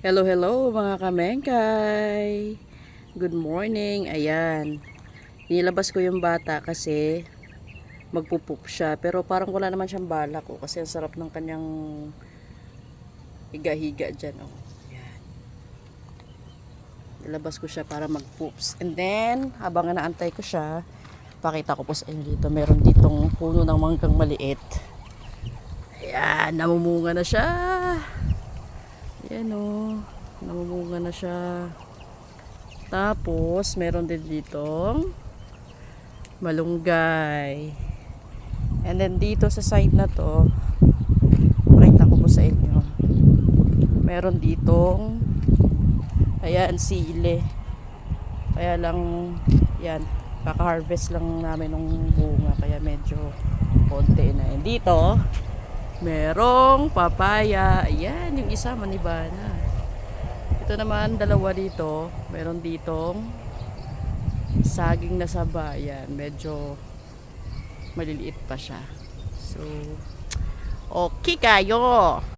Hello, hello mga kamengkay. Good morning. Ayan. Nilabas ko yung bata kasi magpupup siya. Pero parang wala naman siyang balak ko kasi ang sarap ng kanyang higa-higa dyan. Oh. Ayan. Nilabas ko siya para magpoops. And then, habang naantay ko siya, pakita ko po sa inyo dito. Meron ditong puno ng manggang maliit. Ayan, namumunga na siya. Ayan o, namumunga na siya. Tapos, meron din ditong malunggay. And then dito sa side na to, pakita ko po sa inyo. Meron ditong, ayan, sili. Kaya lang, yan, kaka-harvest lang namin ng bunga. Kaya medyo konti na. And dito, merong papaya. Ayan, yung isa manibana. Ito naman, dalawa dito. Meron ditong saging na saba. Ayan, medyo maliliit pa siya. So, okay kayo.